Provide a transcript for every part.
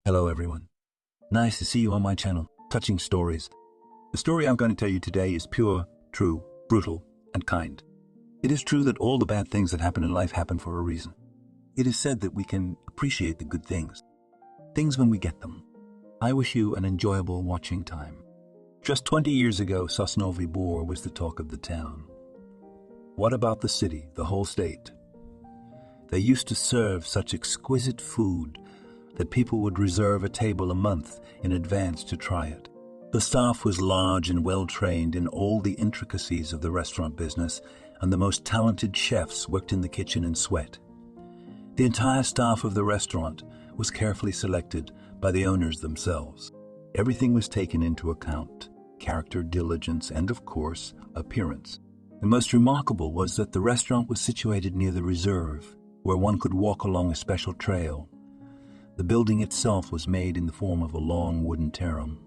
Hello everyone. Nice to see you on my channel, Touching Stories. The story I'm going to tell you today is pure, true, brutal, and kind. It is true that all the bad things that happen in life happen for a reason. It is said that we can appreciate the good things when we get them. I wish you an enjoyable watching time. Just 20 years ago, Sosnovyj Bor was the talk of the town. What about the city, the whole state? They used to serve such exquisite food that people would reserve a table a month in advance to try it. The staff was large and well-trained in all the intricacies of the restaurant business, and the most talented chefs worked in the kitchen in sweat. The entire staff of the restaurant was carefully selected by the owners themselves. Everything was taken into account: character, diligence, and, of course, appearance. The most remarkable was that the restaurant was situated near the reserve, where one could walk along a special trail. The building itself was made in the form of a long wooden terem,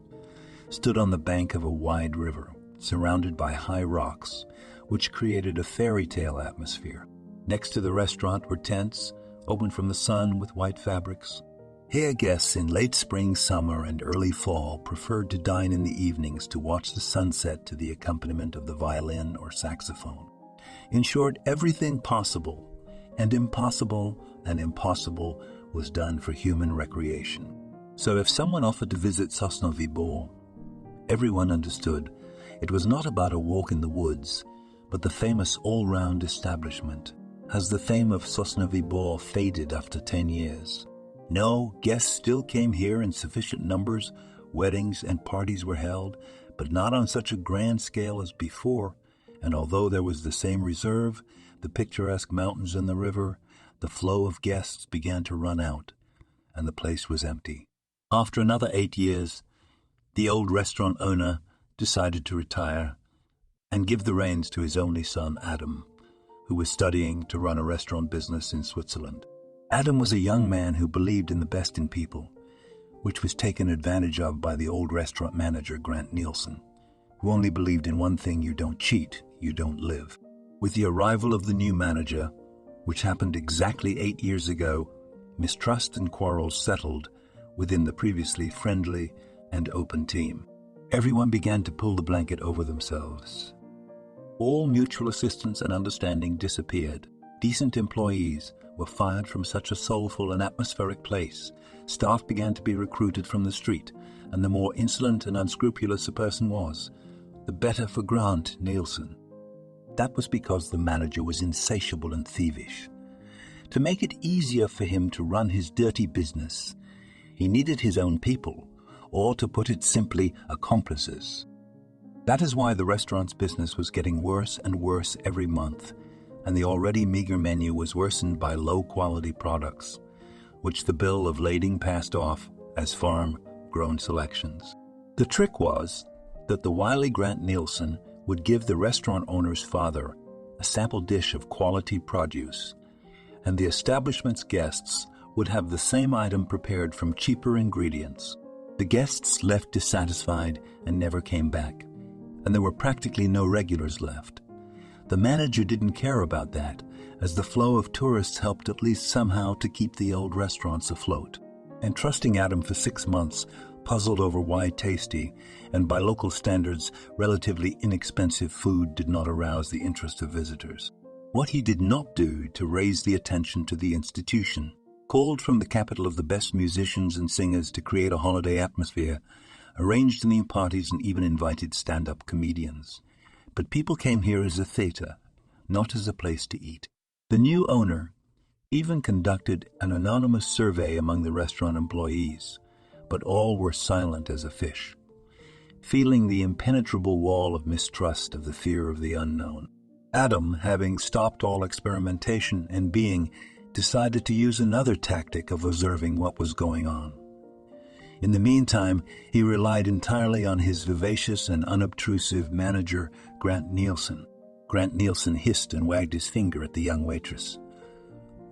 stood on the bank of a wide river, surrounded by high rocks, which created a fairy tale atmosphere. Next to the restaurant were tents, open from the sun with white fabrics. Here guests in late spring, summer, and early fall preferred to dine in the evenings to watch the sunset to the accompaniment of the violin or saxophone. In short, everything possible and impossible was done for human recreation. So if someone offered to visit Sosnovyj Bor, everyone understood it was not about a walk in the woods, but the famous all-round establishment. Has the fame of Sosnovyj Bor faded after 10 years? No, guests still came here in sufficient numbers, weddings and parties were held, but not on such a grand scale as before, and although there was the same reserve, the picturesque mountains and the river, the flow of guests began to run out, and the place was empty. After another 8 years, the old restaurant owner decided to retire and give the reins to his only son, Adam, who was studying to run a restaurant business in Switzerland. Adam was a young man who believed in the best in people, which was taken advantage of by the old restaurant manager, Grant Nielsen, who only believed in one thing: you don't cheat, you don't live. With the arrival of the new manager, which happened exactly 8 years ago, mistrust and quarrels settled within the previously friendly and open team. Everyone began to pull the blanket over themselves. All mutual assistance and understanding disappeared. Decent employees were fired from such a soulful and atmospheric place. Staff began to be recruited from the street, and the more insolent and unscrupulous a person was, the better for Grant Nielsen. That was because the manager was insatiable and thievish. To make it easier for him to run his dirty business, he needed his own people, or to put it simply, accomplices. That is why the restaurant's business was getting worse and worse every month, and the already meager menu was worsened by low-quality products, which the bill of lading passed off as farm-grown selections. The trick was that the wily Grant Nielsen would give the restaurant owner's father a sample dish of quality produce, and the establishment's guests would have the same item prepared from cheaper ingredients. The guests left dissatisfied and never came back, and there were practically no regulars left. The manager didn't care about that, as the flow of tourists helped at least somehow to keep the old restaurants afloat. And trusting Adam for 6 months, puzzled over why tasty, and by local standards, relatively inexpensive food did not arouse the interest of visitors. What he did not do to raise the attention to the institution, called from the capital of the best musicians and singers to create a holiday atmosphere, arranged theme parties and even invited stand-up comedians. But people came here as a theater, not as a place to eat. The new owner even conducted an anonymous survey among the restaurant employees, but all were silent as a fish, feeling the impenetrable wall of mistrust of the fear of the unknown. Adam, having stopped all experimentation and being, decided to use another tactic of observing what was going on. In the meantime, he relied entirely on his vivacious and unobtrusive manager, Grant Nielsen. Grant Nielsen hissed and wagged his finger at the young waitress.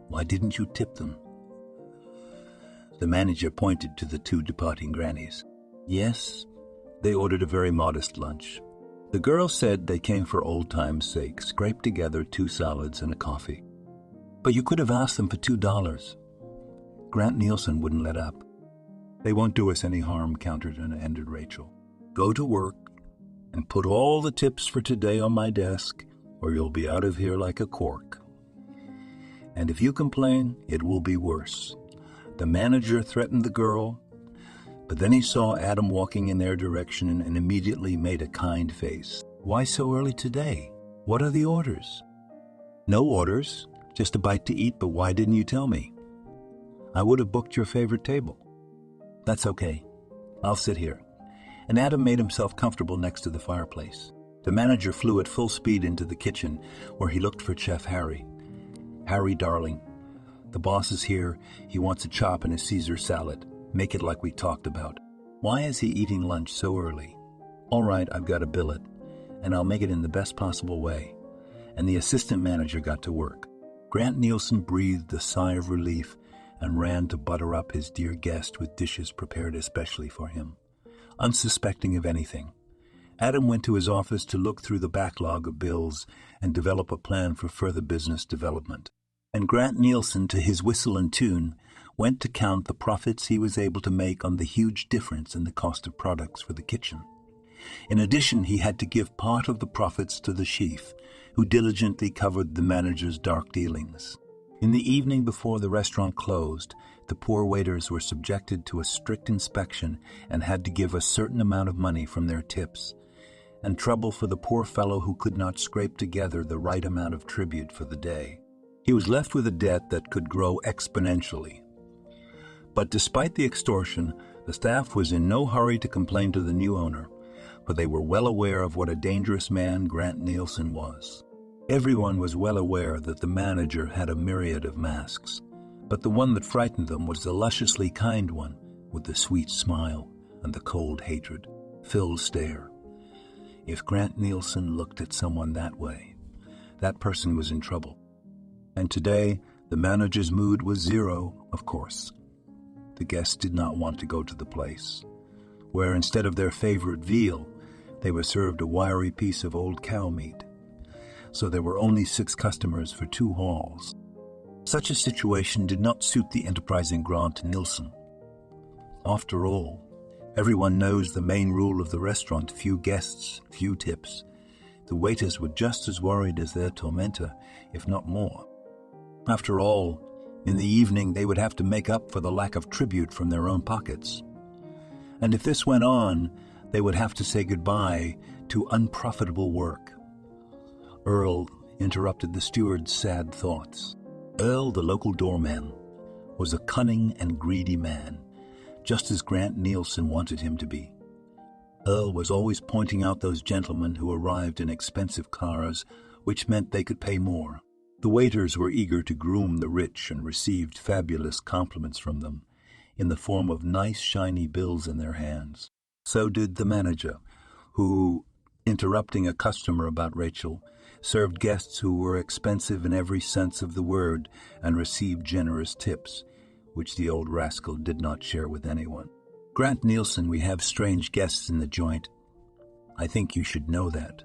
"Why didn't you tip them?" The manager pointed to the 2 departing grannies. "Yes, they ordered a very modest lunch. The girls said they came for old time's sake, scraped together 2 salads and a coffee. But you could have asked them for $2. Grant Nielsen wouldn't let up. They won't do us any harm, countered and ended Rachel. Go to work and put all the tips for today on my desk, or you'll be out of here like a cork. And if you complain, it will be worse. The manager threatened the girl, but then he saw Adam walking in their direction and immediately made a kind face. Why so early today? What are the orders? No orders, just a bite to eat, but why didn't you tell me? I would have booked your favorite table. That's okay. I'll sit here. And Adam made himself comfortable next to the fireplace. The manager flew at full speed into the kitchen, where he looked for Chef Harry. Harry, darling, the boss is here. He wants a chop and a Caesar salad. Make it like we talked about. Why is he eating lunch so early? All right, I've got a billet, and I'll make it in the best possible way. And the assistant manager got to work. Grant Nielsen breathed a sigh of relief and ran to butter up his dear guest with dishes prepared especially for him. Unsuspecting of anything, Adam went to his office to look through the backlog of bills and develop a plan for further business development. And Grant Nielsen, to his whistle and tune, went to count the profits he was able to make on the huge difference in the cost of products for the kitchen. In addition, he had to give part of the profits to the chief, who diligently covered the manager's dark dealings. In the evening before the restaurant closed, the poor waiters were subjected to a strict inspection and had to give a certain amount of money from their tips, and trouble for the poor fellow who could not scrape together the right amount of tribute for the day. He was left with a debt that could grow exponentially. But despite the extortion, the staff was in no hurry to complain to the new owner, for they were well aware of what a dangerous man Grant Nielsen was. Everyone was well aware that the manager had a myriad of masks, but the one that frightened them was the lusciously kind one with the sweet smile and the cold hatred, Phil's stare. If Grant Nielsen looked at someone that way, that person was in trouble. And today, the manager's mood was zero, of course. The guests did not want to go to the place, where instead of their favorite veal, they were served a wiry piece of old cow meat. So there were only 6 customers for 2 halls. Such a situation did not suit the enterprising Grant Nielsen. After all, everyone knows the main rule of the restaurant: few guests, few tips. The waiters were just as worried as their tormentor, if not more. After all, in the evening they would have to make up for the lack of tribute from their own pockets. And if this went on, they would have to say goodbye to unprofitable work. Earl interrupted the steward's sad thoughts. Earl, the local doorman, was a cunning and greedy man, just as Grant Nielsen wanted him to be. Earl was always pointing out those gentlemen who arrived in expensive cars, which meant they could pay more. The waiters were eager to groom the rich and received fabulous compliments from them, in the form of nice, shiny bills in their hands. So did the manager, who, interrupting a customer about Rachel, served guests who were expensive in every sense of the word and received generous tips, which the old rascal did not share with anyone. Grant Nielsen, we have strange guests in the joint. I think you should know that.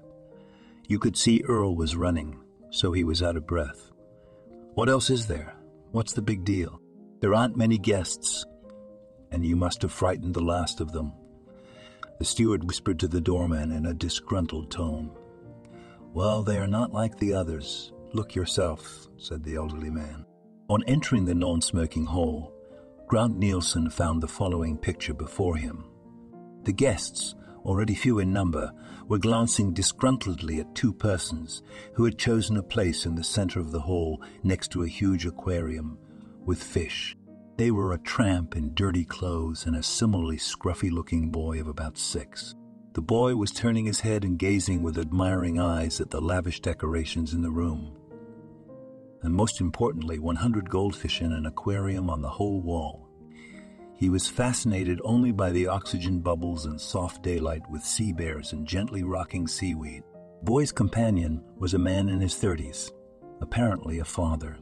You could see Earl was running, so he was out of breath. What else is there? What's the big deal? There aren't many guests, and you must have frightened the last of them. The steward whispered to the doorman in a disgruntled tone. Well, they are not like the others. Look yourself, said the elderly man. On entering the non-smoking hall, Grant Nielsen found the following picture before him. The guests, already few in number, were glancing disgruntledly at 2 persons who had chosen a place in the center of the hall next to a huge aquarium with fish. They were a tramp in dirty clothes and a similarly scruffy-looking boy of about 6. The boy was turning his head and gazing with admiring eyes at the lavish decorations in the room. And most importantly, 100 goldfish in an aquarium on the whole wall. He was fascinated only by the oxygen bubbles and soft daylight with sea bears and gently rocking seaweed. The boy's companion was a man in his 30s, apparently a father.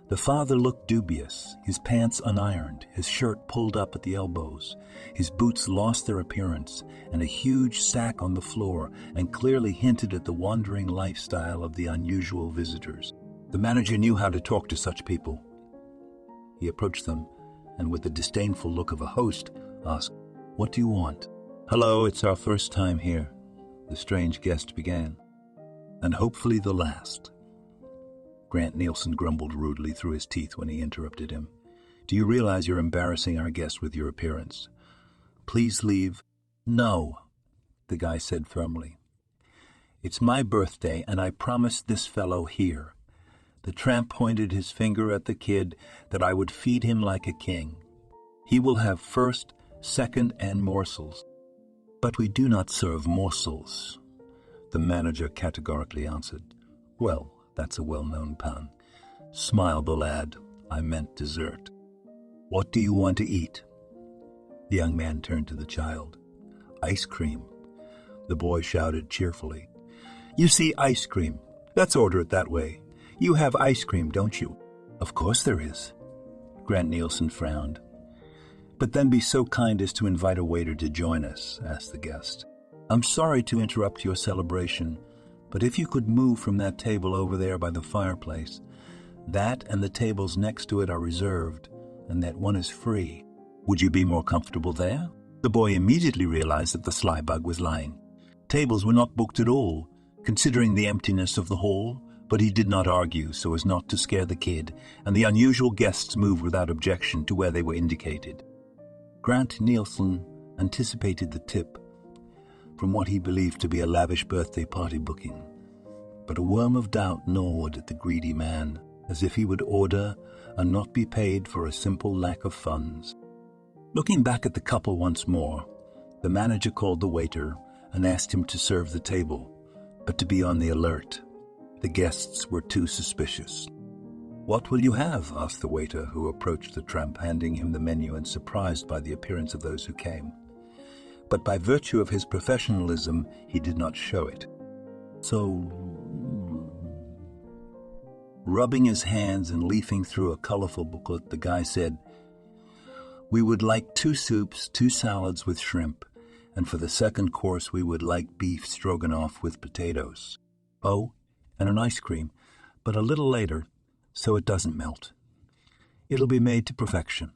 The father looked dubious, his pants unironed, his shirt pulled up at the elbows, his boots lost their appearance, and a huge sack on the floor, and clearly hinted at the wandering lifestyle of the unusual visitors. The manager knew how to talk to such people. He approached them and with the disdainful look of a host, asked, "What do you want?" "Hello, it's our first time here," the strange guest began. "And hopefully the last." Grant Nielsen grumbled rudely through his teeth when he interrupted him. "Do you realize you're embarrassing our guest with your appearance? Please leave." "No," the guy said firmly. "It's my birthday, and I promised this fellow here." The tramp pointed his finger at the kid that I would feed him like a king. "He will have first, second, and morsels." "But we do not serve morsels," the manager categorically answered. "Well, that's a well-known pun. Smile, the lad. I meant dessert." "What do you want to eat?" The young man turned to the child. "Ice cream," the boy shouted cheerfully. "You see, ice cream. Let's order it that way. You have ice cream, don't you?" "Of course there is." Grant Nielsen frowned. "But then be so kind as to invite a waiter to join us," asked the guest. "I'm sorry to interrupt your celebration, but if you could move from that table over there by the fireplace, that and the tables next to it are reserved, and that one is free. Would you be more comfortable there?" The boy immediately realized that the sly bug was lying. Tables were not booked at all, considering the emptiness of the hall, but he did not argue so as not to scare the kid, and the unusual guests moved without objection to where they were indicated. Grant Nielsen anticipated the tip from what he believed to be a lavish birthday party booking, but a worm of doubt gnawed at the greedy man, as if he would order and not be paid for a simple lack of funds. Looking back at the couple once more, the manager called the waiter and asked him to serve the table, but to be on the alert. The guests were too suspicious. "What will you have?" asked the waiter, who approached the tramp, handing him the menu and surprised by the appearance of those who came. But by virtue of his professionalism, he did not show it. So, rubbing his hands and leafing through a colorful booklet, the guy said, "We would like 2 soups, 2 salads with shrimp, and for the second course we would like beef stroganoff with potatoes. Oh, and an ice cream, but a little later, so it doesn't melt. It'll be made to perfection."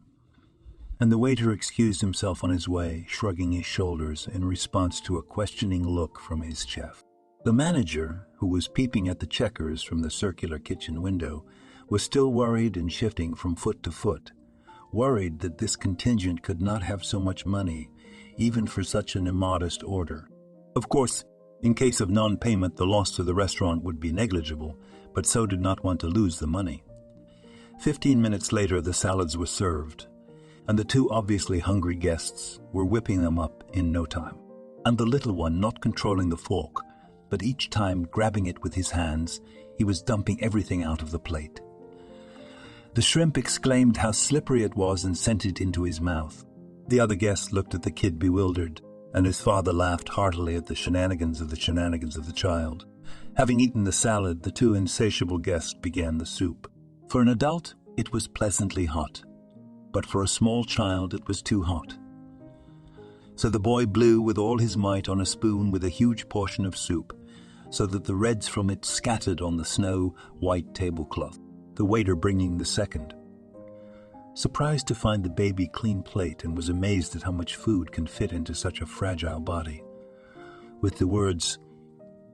And the waiter excused himself on his way, shrugging his shoulders in response to a questioning look from his chef. The manager, who was peeping at the checkers from the circular kitchen window, was still worried and shifting from foot to foot, worried that this contingent could not have so much money, even for such an immodest order. Of course, in case of non-payment, the loss to the restaurant would be negligible, but so did not want to lose the money. 15 minutes later, the salads were served, and the 2 obviously hungry guests were whipping them up in no time. And the little one not controlling the fork, but each time grabbing it with his hands, he was dumping everything out of the plate. The shrimp exclaimed how slippery it was and sent it into his mouth. The other guests looked at the kid bewildered, and his father laughed heartily at the shenanigans of the child. Having eaten the salad, the 2 insatiable guests began the soup. For an adult, it was pleasantly hot, but for a small child it was too hot. So the boy blew with all his might on a spoon with a huge portion of soup, so that the reds from it scattered on the snow-white tablecloth, the waiter bringing the second. Surprised to find the baby clean plate, and was amazed at how much food can fit into such a fragile body. With the words,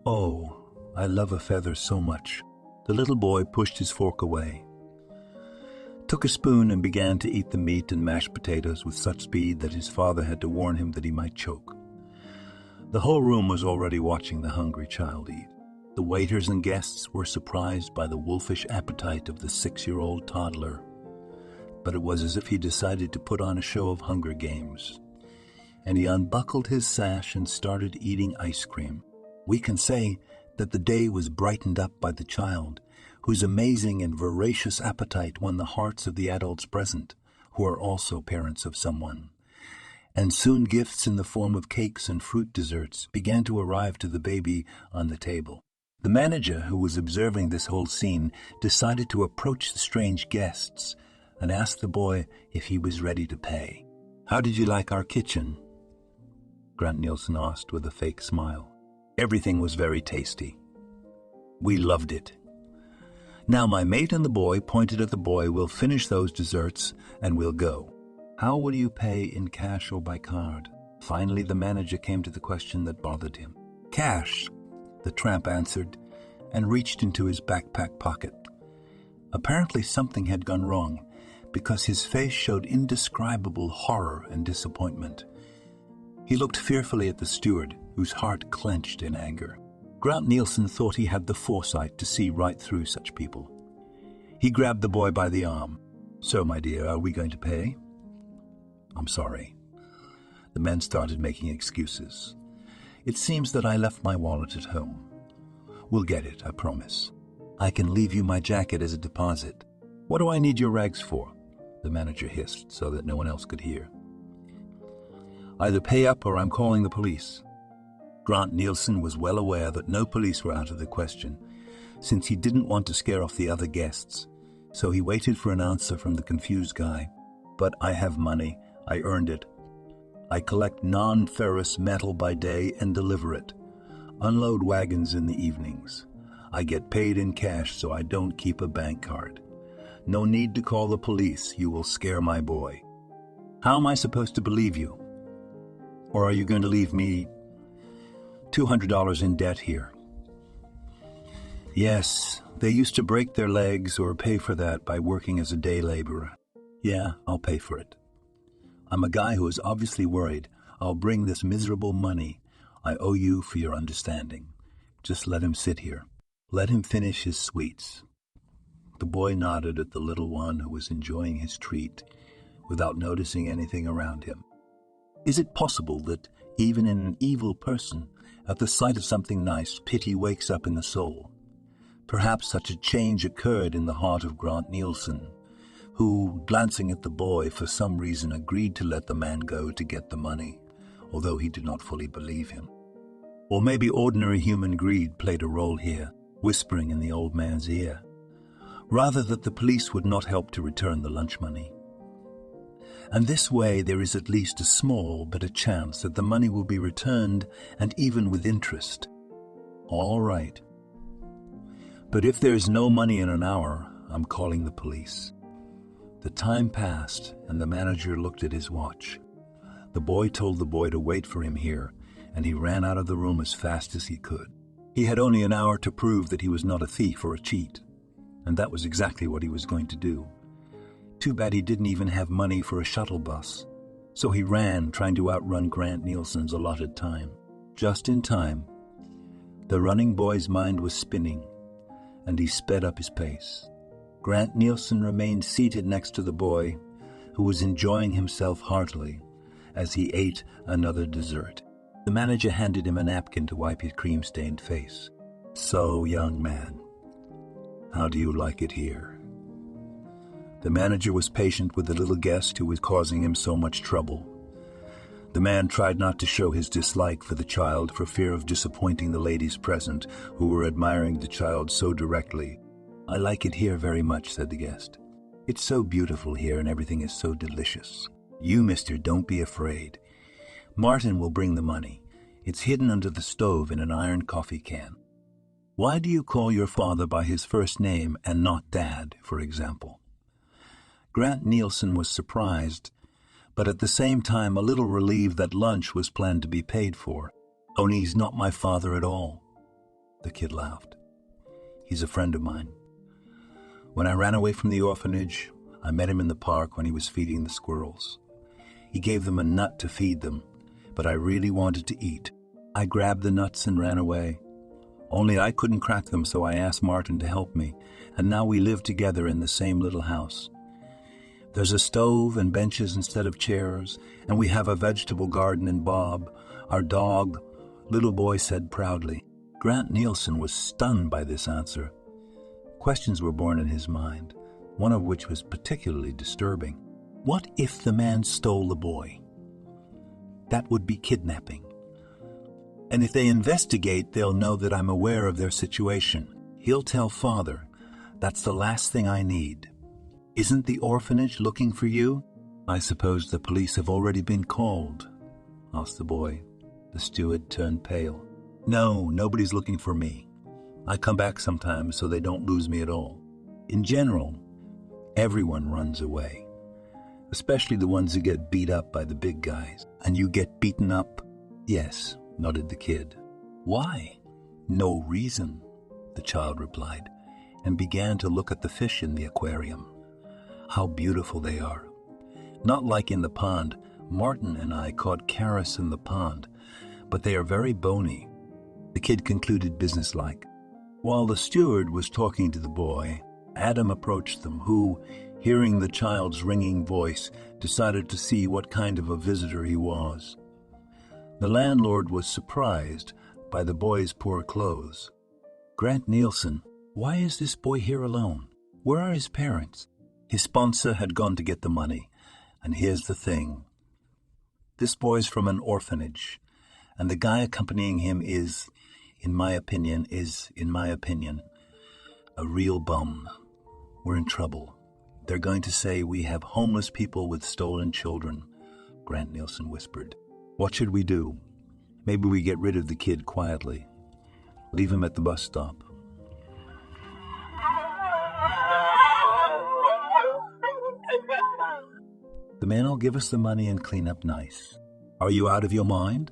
"Oh, I love a feather so much," the little boy pushed his fork away, took a spoon and began to eat the meat and mashed potatoes with such speed that his father had to warn him that he might choke. The whole room was already watching the hungry child eat. The waiters and guests were surprised by the wolfish appetite of the 6-year-old toddler, but it was as if he decided to put on a show of Hunger Games. And he unbuckled his sash and started eating ice cream. We can say that the day was brightened up by the child, whose amazing and voracious appetite won the hearts of the adults present, who are also parents of someone. And soon gifts in the form of cakes and fruit desserts began to arrive to the baby on the table. The manager, who was observing this whole scene, decided to approach the strange guests and asked the boy if he was ready to pay. "How did you like our kitchen?" Grant Nielsen asked with a fake smile. "Everything was very tasty. We loved it. Now my mate and the boy," pointed at the boy, "will finish those desserts and we'll go." How will you pay, in cash or by card? Finally, the manager came to the question that bothered him. Cash, the tramp answered, and reached into his backpack pocket. Apparently something had gone wrong, because his face showed indescribable horror and disappointment. He looked fearfully at the steward, whose heart clenched in anger. Grant Nielsen thought he had the foresight to see right through such people. He grabbed the boy by the arm. So, my dear, are we going to pay? I'm sorry. The men started making excuses. It seems that I left my wallet at home. We'll get it, I promise. I can leave you my jacket as a deposit. What do I need your rags for? The manager hissed so that no one else could hear. Either pay up or I'm calling the police. Grant Nielsen was well aware that no police were out of the question, since he didn't want to scare off the other guests, so he waited for an answer from the confused guy. But I have money. I earned it. I collect non-ferrous metal by day and deliver it. Unload wagons in the evenings. I get paid in cash, so I don't keep a bank card. No need to call the police. You will scare my boy. How am I supposed to believe you? Or are you going to leave me $200 in debt here? Yes, they used to break their legs or pay for that by working as a day laborer. Yeah, I'll pay for it. I'm a guy who is obviously worried. I'll bring this miserable money. I owe you for your understanding. Just let him sit here. Let him finish his sweets. The boy nodded at the little one who was enjoying his treat without noticing anything around him. Is it possible that even in an evil person, at the sight of something nice, pity wakes up in the soul? Perhaps such a change occurred in the heart of Grant Nielsen, who, glancing at the boy, for some reason agreed to let the man go to get the money, although he did not fully believe him. Or maybe ordinary human greed played a role here, whispering in the old man's ear, rather that the police would not help to return the lunch money. And this way there is at least a small but a chance that the money will be returned, and even with interest. All right. But if there is no money in an hour, I'm calling the police. The time passed, and the manager looked at his watch. The boy told the boy to wait for him here, and he ran out of the room as fast as he could. He had only an hour to prove that he was not a thief or a cheat, and that was exactly what he was going to do. Too bad he didn't even have money for a shuttle bus, so he ran, trying to outrun Grant Nielsen's allotted time. Just in time, the running boy's mind was spinning, and he sped up his pace. Grant Nielsen remained seated next to the boy, who was enjoying himself heartily as he ate another dessert. The manager handed him a napkin to wipe his cream-stained face. So, young man, how do you like it here? The manager was patient with the little guest who was causing him so much trouble. The man tried not to show his dislike for the child for fear of disappointing the ladies present, who were admiring the child so directly. I like it here very much, said the guest. It's so beautiful here and everything is so delicious. You, mister, don't be afraid. Martin will bring the money. It's hidden under the stove in an iron coffee can. Why do you call your father by his first name and not Dad, for example? Grant Nielsen was surprised, but at the same time a little relieved that lunch was planned to be paid for. Only he's not my father at all. The kid laughed. He's a friend of mine. When I ran away from the orphanage, I met him in the park when he was feeding the squirrels. He gave them a nut to feed them, but I really wanted to eat. I grabbed the nuts and ran away. Only I couldn't crack them, so I asked Martin to help me, and now we live together in the same little house. There's a stove and benches instead of chairs, and we have a vegetable garden in Bob, our dog, little boy said proudly. Grant Nielsen was stunned by this answer. Questions were born in his mind, one of which was particularly disturbing. What if the man stole the boy? That would be kidnapping. And if they investigate, they'll know that I'm aware of their situation. He'll tell father. That's the last thing I need. Isn't the orphanage looking for you? I suppose the police have already been called, asked the boy. The steward turned pale. No, nobody's looking for me. I come back sometimes so they don't lose me at all. In general, everyone runs away. especially the ones who get beat up by the big guys. And you get beaten up? Yes, nodded the kid. Why? No reason, the child replied, and began to look at the fish in the aquarium. How beautiful they are. Not like in the pond. Martin and I caught charis in the pond, but they are very bony, the kid concluded businesslike. While the steward was talking to the boy, Adam approached them, who, hearing the child's ringing voice, decided to see what kind of a visitor he was. The landlord was surprised by the boy's poor clothes. Grant Nielsen, why is this boy here alone? Where are his parents? His sponsor had gone to get the money, and here's the thing. This boy's from an orphanage, and the guy accompanying him is, in my opinion, a real bum. We're in trouble. They're going to say we have homeless people with stolen children, Grant Nielsen whispered. What should we do? Maybe we get rid of the kid quietly. Leave him at the bus stop. The man will give us the money and clean up nice. Are you out of your mind?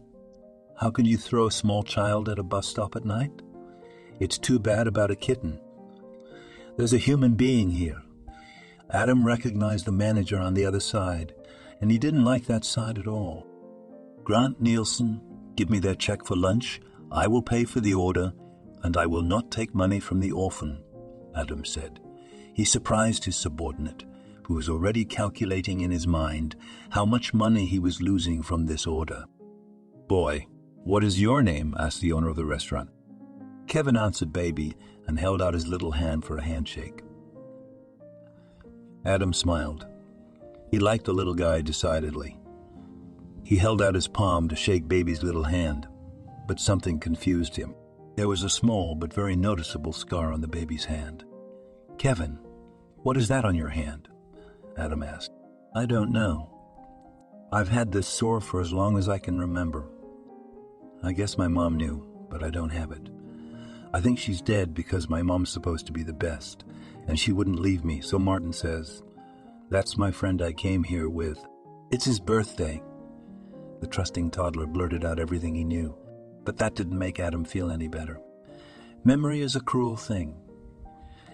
How can you throw a small child at a bus stop at night? It's too bad about a kitten. There's a human being here. Adam recognized the manager on the other side, and he didn't like that side at all. Grant Nielsen, give me their check for lunch. I will pay for the order, and I will not take money from the orphan, Adam said. He surprised his subordinate, who was already calculating in his mind how much money he was losing from this order. Boy, what is your name? Asked the owner of the restaurant. Kevin answered baby and held out his little hand for a handshake. Adam smiled. He liked the little guy decidedly. He held out his palm to shake baby's little hand, but something confused him. There was a small but very noticeable scar on the baby's hand. Kevin, what is that on your hand? Adam asked. I don't know. I've had this sore for as long as I can remember. I guess my mom knew, but I don't have it. I think she's dead because my mom's supposed to be the best, and she wouldn't leave me, so Martin says, that's my friend I came here with. It's his birthday. The trusting toddler blurted out everything he knew, but that didn't make Adam feel any better. Memory is a cruel thing.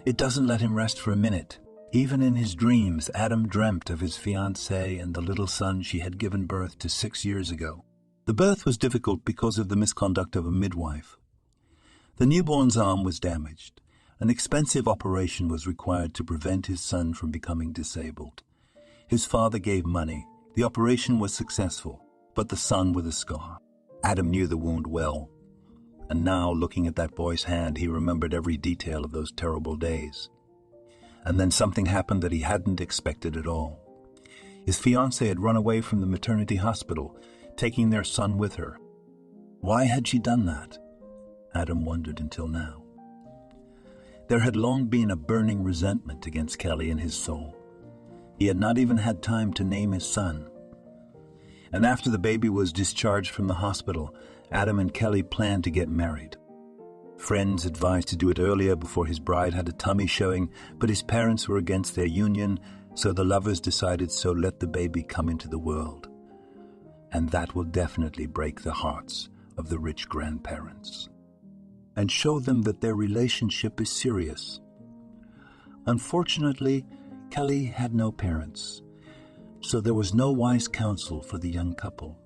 It doesn't let him rest for a minute. Even in his dreams, Adam dreamt of his fiancée and the little son she had given birth to 6 years ago. The birth was difficult because of the misconduct of a midwife. The newborn's arm was damaged. An expensive operation was required to prevent his son from becoming disabled. His father gave money. The operation was successful, but the son with a scar. Adam knew the wound well, and now, looking at that boy's hand, he remembered every detail of those terrible days. And then something happened that he hadn't expected at all. His fiancée had run away from the maternity hospital, taking their son with her. Why had she done that? Adam wondered until now. There had long been a burning resentment against Kelly in his soul. He had not even had time to name his son. And after the baby was discharged from the hospital, Adam and Kelly planned to get married. Friends advised to do it earlier before his bride had a tummy showing, but his parents were against their union, so the lovers decided, so let the baby come into the world. And that will definitely break the hearts of the rich grandparents and show them that their relationship is serious. Unfortunately, Kelly had no parents, so there was no wise counsel for the young couple.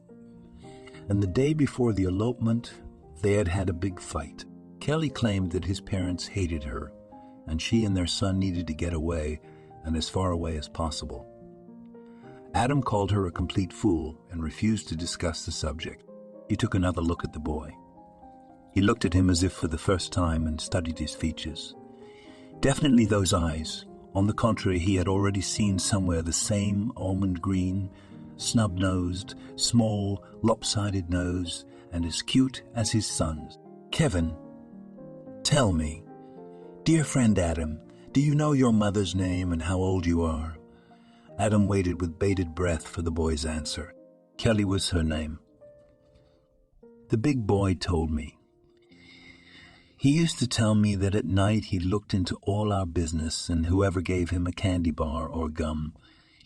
And the day before the elopement, they had had a big fight. Kelly claimed that his parents hated her, and she and their son needed to get away, and as far away as possible. Adam called her a complete fool and refused to discuss the subject. He took another look at the boy. He looked at him as if for the first time and studied his features. Definitely those eyes. On the contrary, he had already seen somewhere the same almond green, snub-nosed, small, lopsided nose, and as cute as his son's. Kevin, tell me, dear friend Adam, do you know your mother's name and how old you are? Adam waited with bated breath for the boy's answer. Kelly was her name. The big boy told me. He used to tell me that at night he looked into all our business, and whoever gave him a candy bar or gum,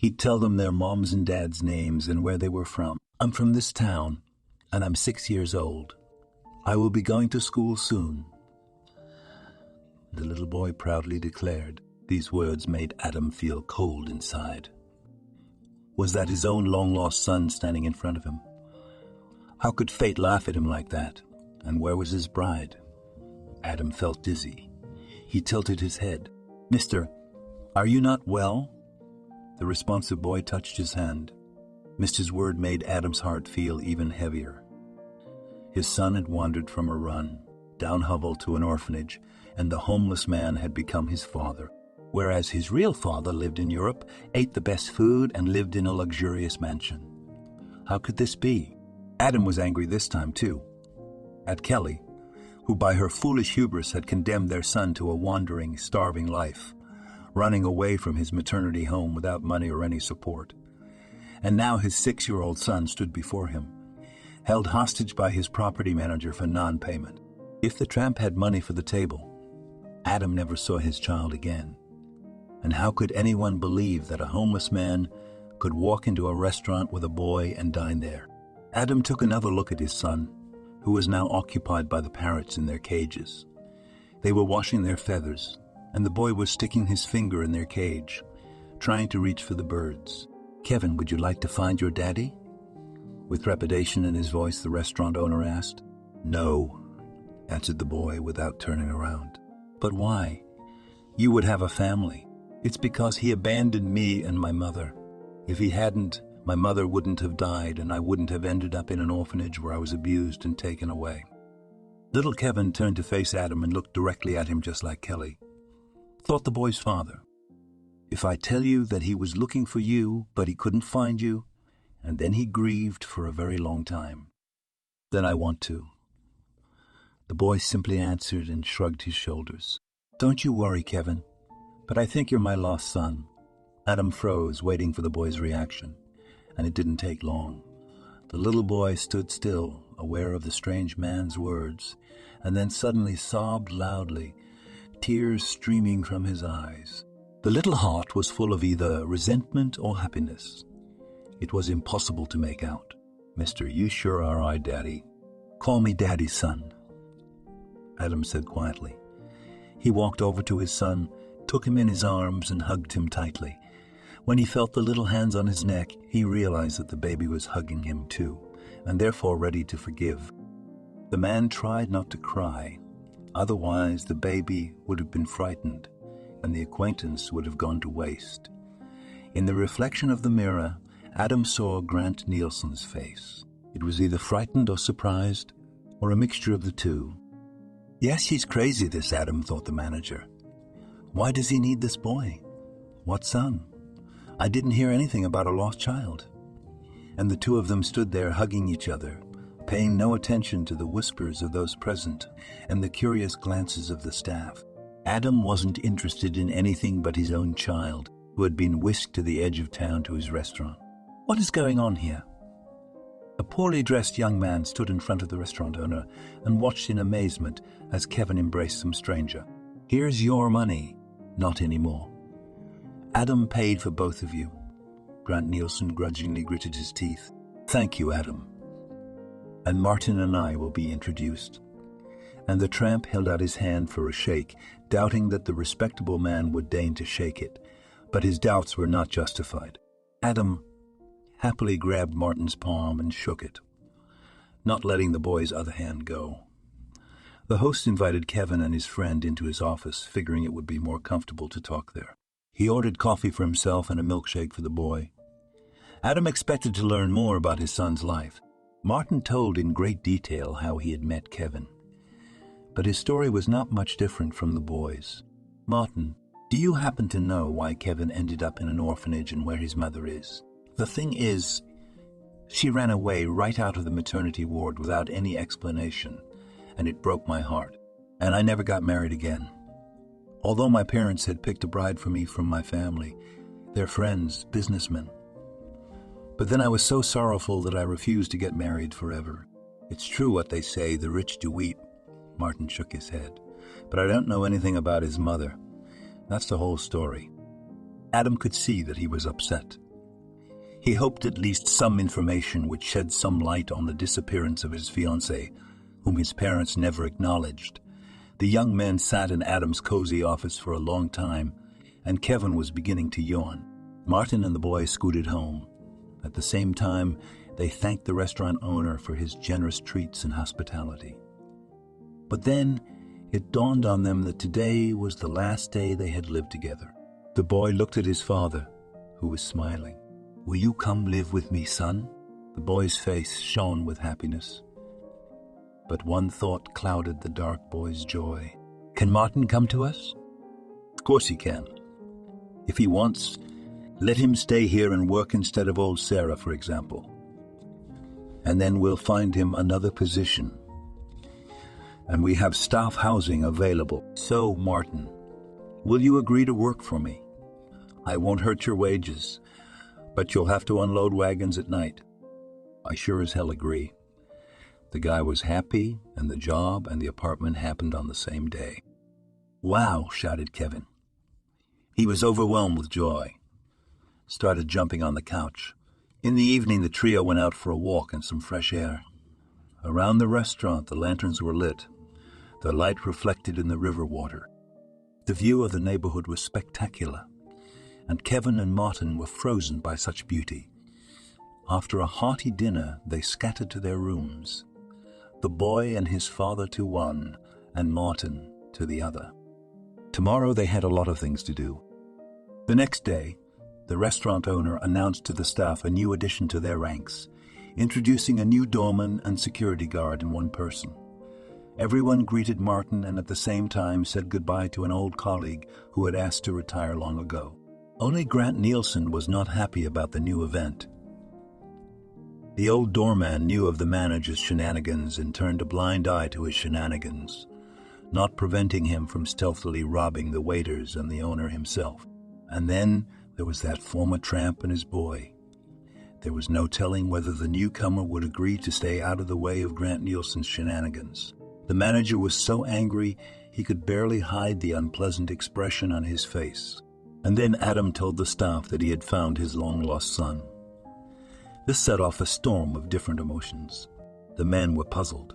He'd tell them their moms and dads' names and where they were from. I'm from this town, and I'm 6 years old. I will be going to school soon. The little boy proudly declared. These words made Adam feel cold inside. Was that his own long-lost son standing in front of him? How could fate laugh at him like that? And where was his bride? Adam felt dizzy. He tilted his head. "Mister, are you not well?" The responsive boy touched his hand. Mister's word made Adam's heart feel even heavier. His son had wandered from a run, down Hubble to an orphanage, and the homeless man had become his father, whereas his real father lived in Europe, ate the best food, and lived in a luxurious mansion. How could this be? Adam was angry this time too, at Kelly, who by her foolish hubris had condemned their son to a wandering, starving life, running away from his maternity home without money or any support. And now his 6-year-old son stood before him, held hostage by his property manager for non-payment. If the tramp had money for the table, Adam never saw his child again. And how could anyone believe that a homeless man could walk into a restaurant with a boy and dine there? Adam took another look at his son, who was now occupied by the parrots in their cages. They were washing their feathers, and the boy was sticking his finger in their cage, trying to reach for the birds. "Kevin, would you like to find your daddy?" With trepidation in his voice, the restaurant owner asked. "No," answered the boy without turning around. "But why? You would have a family." "It's because he abandoned me and my mother. If he hadn't, my mother wouldn't have died, and I wouldn't have ended up in an orphanage where I was abused and taken away." Little Kevin turned to face Adam and looked directly at him just like Kelly. Thought the boy's father. "If I tell you that he was looking for you, but he couldn't find you, and then he grieved for a very long time, then I want to." The boy simply answered and shrugged his shoulders. "Don't you worry, Kevin, but I think you're my lost son." Adam froze, waiting for the boy's reaction, and it didn't take long. The little boy stood still, aware of the strange man's words, and then suddenly sobbed loudly, tears streaming from his eyes. The little heart was full of either resentment or happiness. It was impossible to make out. "Mister, you sure are our daddy. Call me Daddy, son," Adam said quietly. He walked over to his son, took him in his arms, and hugged him tightly. When he felt the little hands on his neck, he realized that the baby was hugging him too, and therefore ready to forgive. The man tried not to cry. Otherwise, the baby would have been frightened, and the acquaintance would have gone to waste. In the reflection of the mirror, Adam saw Grant Nielsen's face. It was either frightened or surprised, or a mixture of the two. "Yes, she's crazy, this Adam," thought the manager. "Why does he need this boy? What son? I didn't hear anything about a lost child." And the two of them stood there hugging each other, paying no attention to the whispers of those present and the curious glances of the staff. Adam wasn't interested in anything but his own child, who had been whisked to the edge of town to his restaurant. What is going on here? A poorly dressed young man stood in front of the restaurant owner and watched in amazement as Kevin embraced some stranger. "Here's your money." "Not anymore." "Adam paid for both of you." Grant Nielsen grudgingly gritted his teeth. "Thank you, Adam. And Martin and I will be introduced." And the tramp held out his hand for a shake, doubting that the respectable man would deign to shake it. But his doubts were not justified. Adam happily grabbed Martin's palm and shook it, not letting the boy's other hand go. The host invited Kevin and his friend into his office, figuring it would be more comfortable to talk there. He ordered coffee for himself and a milkshake for the boy. Adam expected to learn more about his son's life. Martin told in great detail how he had met Kevin. But his story was not much different from the boy's. "Martin, do you happen to know why Kevin ended up in an orphanage and where his mother is? The thing is, she ran away right out of the maternity ward without any explanation, and it broke my heart. And I never got married again. Although my parents had picked a bride for me from my family, their friends, businessmen. But then I was so sorrowful that I refused to get married forever. It's true what they say, the rich do weep." Martin shook his head. "But I don't know anything about his mother. That's the whole story." Adam could see that he was upset. He hoped at least some information would shed some light on the disappearance of his fiancée, whom his parents never acknowledged. The young man sat in Adam's cozy office for a long time, and Kevin was beginning to yawn. Martin and the boy scooted home. At the same time, they thanked the restaurant owner for his generous treats and hospitality. But then it dawned on them that today was the last day they had lived together. The boy looked at his father, who was smiling. "Will you come live with me, son?" The boy's face shone with happiness. But one thought clouded the dark boy's joy. "Can Martin come to us?" "Of course he can. If he wants, let him stay here and work instead of old Sarah, for example. And then we'll find him another position. And we have staff housing available. So, Martin, will you agree to work for me? I won't hurt your wages, but you'll have to unload wagons at night." I sure as hell agree. The guy was happy, and the job and the apartment happened on the same day. "Wow," shouted Kevin. He was overwhelmed with joy. Started jumping on the couch. In the evening, the trio went out for a walk and some fresh air. Around the restaurant, the lanterns were lit, their light reflected in the river water. The view of the neighborhood was spectacular, and Kevin and Martin were frozen by such beauty. After a hearty dinner, they scattered to their rooms, the boy and his father to one, and Martin to the other. Tomorrow they had a lot of things to do. The next day, the restaurant owner announced to the staff a new addition to their ranks, introducing a new doorman and security guard in one person. Everyone greeted Martin and at the same time said goodbye to an old colleague who had asked to retire long ago. Only Grant Nielsen was not happy about the new event. The old doorman knew of the manager's shenanigans and turned a blind eye to his shenanigans, not preventing him from stealthily robbing the waiters and the owner himself. And then there was that former tramp and his boy. There was no telling whether the newcomer would agree to stay out of the way of Grant Nielsen's shenanigans. The manager was so angry he could barely hide the unpleasant expression on his face. And then Adam told the staff that he had found his long-lost son. This set off a storm of different emotions. The men were puzzled.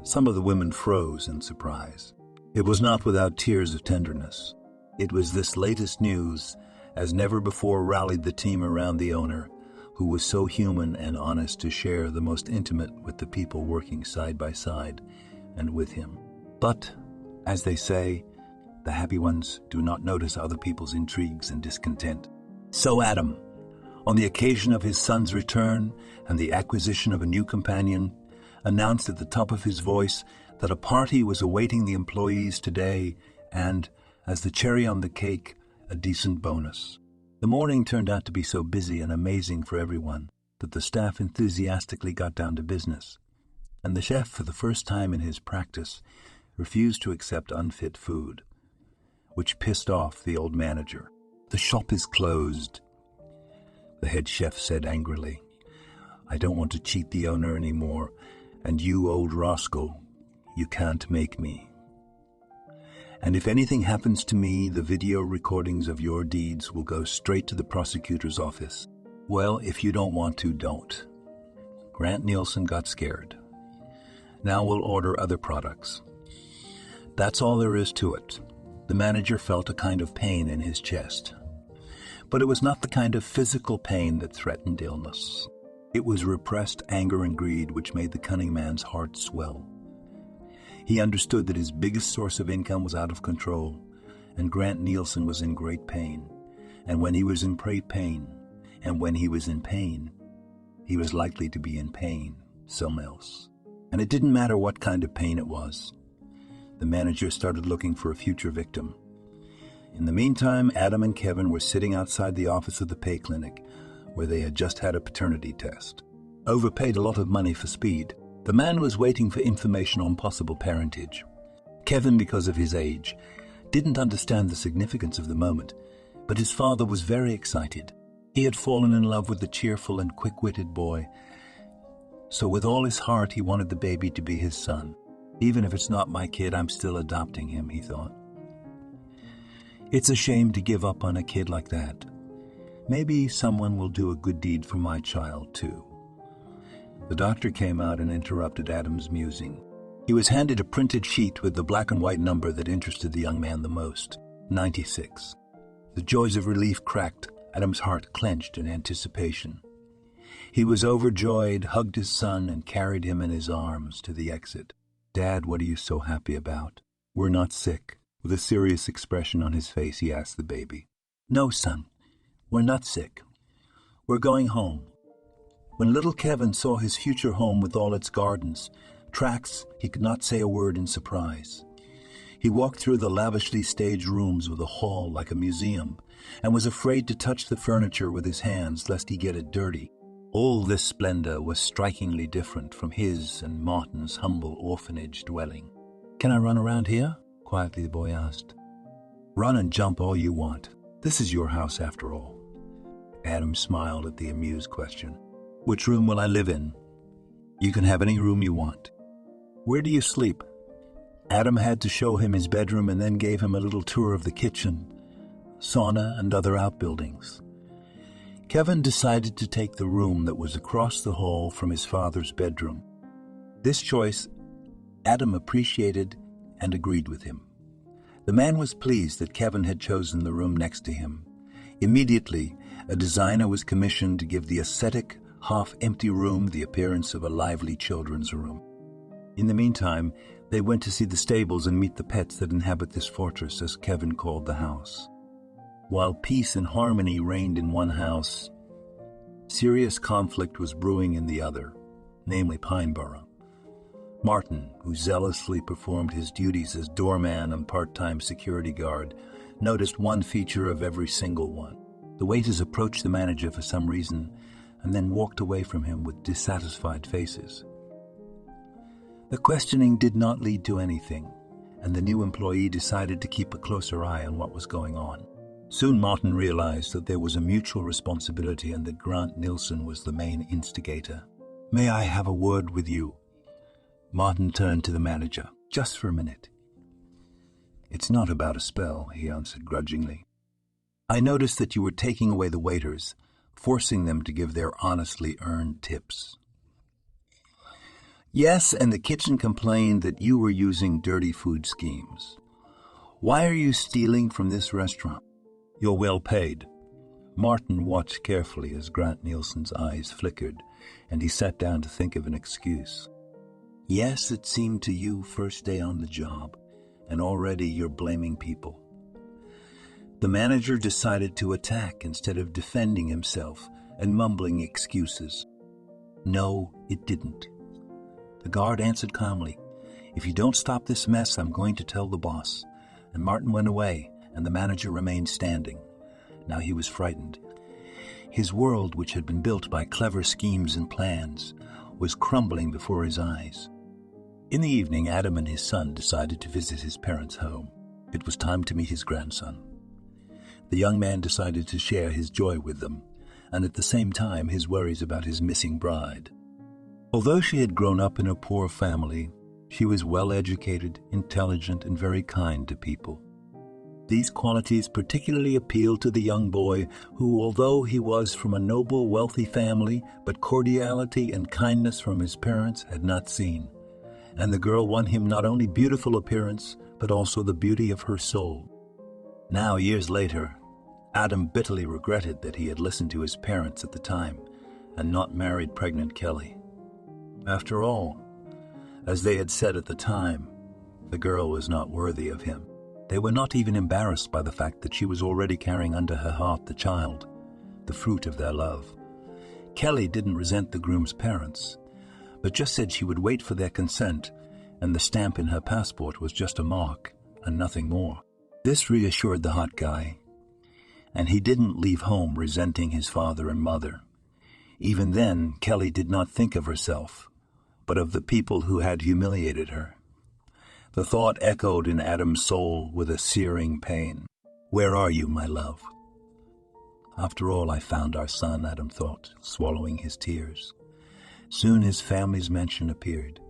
Some of the women froze in surprise. It was not without tears of tenderness. It was this latest news, as never before, rallied the team around the owner, who was so human and honest to share the most intimate with the people working side by side and with him. But, as they say, the happy ones do not notice other people's intrigues and discontent. So Adam, on the occasion of his son's return and the acquisition of a new companion, announced at the top of his voice that a party was awaiting the employees today and, as the cherry on the cake, a decent bonus. The morning turned out to be so busy and amazing for everyone that the staff enthusiastically got down to business, and the chef, for the first time in his practice, refused to accept unfit food, which pissed off the old manager. "The shop is closed," the head chef said angrily. "I don't want to cheat the owner anymore, and you, old rascal, you can't make me. And if anything happens to me, the video recordings of your deeds will go straight to the prosecutor's office." Well, if you don't want to, don't. Grant Nielsen got scared. Now we'll order other products. That's all there is to it. The manager felt a kind of pain in his chest. But it was not the kind of physical pain that threatened illness. It was repressed anger and greed which made the cunning man's heart swell. He understood that his biggest source of income was out of control, and Grant Nielsen was in great pain. And when he was in great pain, and when he was in pain, he was likely to be in pain some else. And it didn't matter what kind of pain it was. The manager started looking for a future victim. In the meantime, Adam and Kevin were sitting outside the office of the pay clinic, where they had just had a paternity test. Overpaid a lot of money for speed. The man was waiting for information on possible parentage. Kevin, because of his age, didn't understand the significance of the moment, but his father was very excited. He had fallen in love with the cheerful and quick-witted boy, so with all his heart he wanted the baby to be his son. Even if it's not my kid, I'm still adopting him, he thought. It's a shame to give up on a kid like that, Maybe someone will do a good deed for my child, too. The doctor came out and interrupted Adam's musing. He was handed a printed sheet with the black and white number that interested the young man the most, 96. The joys of relief cracked. Adam's heart clenched in anticipation. He was overjoyed, hugged his son, and carried him in his arms to the exit. "Dad, what are you so happy about?" "We're not sick." With a serious expression on his face, he asked the baby. "No, son, we're not sick. We're going home." When little Kevin saw his future home with all its gardens, tracks, he could not say a word in surprise. He walked through the lavishly staged rooms with a hall like a museum, and was afraid to touch the furniture with his hands lest he get it dirty. All this splendor was strikingly different from his and Martin's humble orphanage dwelling. "Can I run around here?" quietly the boy asked. "Run and jump all you want. This is your house after all." Adam smiled at the amused question. "Which room will I live in?" "You can have any room you want." "Where do you sleep?" Adam had to show him his bedroom and then gave him a little tour of the kitchen, sauna, and other outbuildings. Kevin decided to take the room that was across the hall from his father's bedroom. This choice Adam appreciated and agreed with him. The man was pleased that Kevin had chosen the room next to him. Immediately, a designer was commissioned to give the aesthetic, half-empty room the appearance of a lively children's room. In the meantime, they went to see the stables and meet the pets that inhabit this fortress, as Kevin called the house. While peace and harmony reigned in one house, serious conflict was brewing in the other, namely Pineborough. Martin, who zealously performed his duties as doorman and part-time security guard, noticed one feature of every single one. The waiters approached the manager for some reason and then walked away from him with dissatisfied faces. The questioning did not lead to anything, and the new employee decided to keep a closer eye on what was going on. Soon Martin realized that there was a mutual responsibility and that Grant Nilsson was the main instigator. "May I have a word with you?" Martin turned to the manager. "Just for a minute." "It's not about a spell," he answered grudgingly. "I noticed that you were taking away the waiters, forcing them to give their honestly earned tips." "Yes, and the kitchen complained that you were using dirty food schemes. Why are you stealing from this restaurant? You're well paid." Martin watched carefully as Grant Nielsen's eyes flickered, and he sat down to think of an excuse. "Yes, it seemed to you first day on the job, and already you're blaming people." The manager decided to attack instead of defending himself and mumbling excuses. "No, it didn't." The guard answered calmly, "If you don't stop this mess, I'm going to tell the boss." And Martin went away, and the manager remained standing. Now he was frightened. His world, which had been built by clever schemes and plans, was crumbling before his eyes. In the evening, Adam and his son decided to visit his parents' home. It was time to meet his grandson. The young man decided to share his joy with them, and at the same time his worries about his missing bride. Although she had grown up in a poor family, she was well-educated, intelligent, and very kind to people. These qualities particularly appealed to the young boy who, although he was from a noble, wealthy family, but cordiality and kindness from his parents had not seen. And the girl won him not only beautiful appearance, but also the beauty of her soul. Now, years later, Adam bitterly regretted that he had listened to his parents at the time and not married pregnant Kelly. After all, as they had said at the time, the girl was not worthy of him. They were not even embarrassed by the fact that she was already carrying under her heart the child, the fruit of their love. Kelly didn't resent the groom's parents, but just said she would wait for their consent, and the stamp in her passport was just a mark and nothing more. This reassured the hot guy, and he didn't leave home resenting his father and mother. Even then, Kelly did not think of herself, but of the people who had humiliated her. The thought echoed in Adam's soul with a searing pain. "Where are you, my love?" After all, I found our son, Adam thought, swallowing his tears. Soon his family's mansion appeared.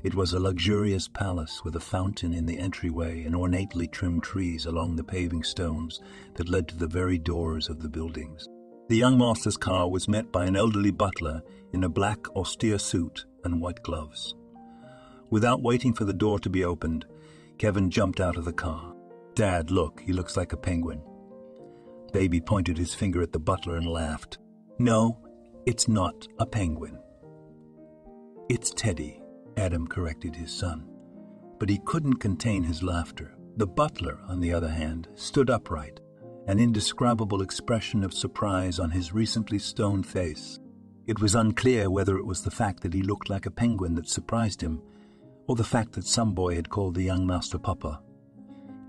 It was a luxurious palace with a fountain in the entryway and ornately trimmed trees along the paving stones that led to the very doors of the buildings. The young master's car was met by an elderly butler in a black, austere suit and white gloves. Without waiting for the door to be opened, Kevin jumped out of the car. "Dad, look, he looks like a penguin." Baby pointed his finger at the butler and laughed. "No, it's not a penguin. It's Teddy," Adam corrected his son. But he couldn't contain his laughter. The butler, on the other hand, stood upright, an indescribable expression of surprise on his recently stoned face. It was unclear whether it was the fact that he looked like a penguin that surprised him, or the fact that some boy had called the young master Papa.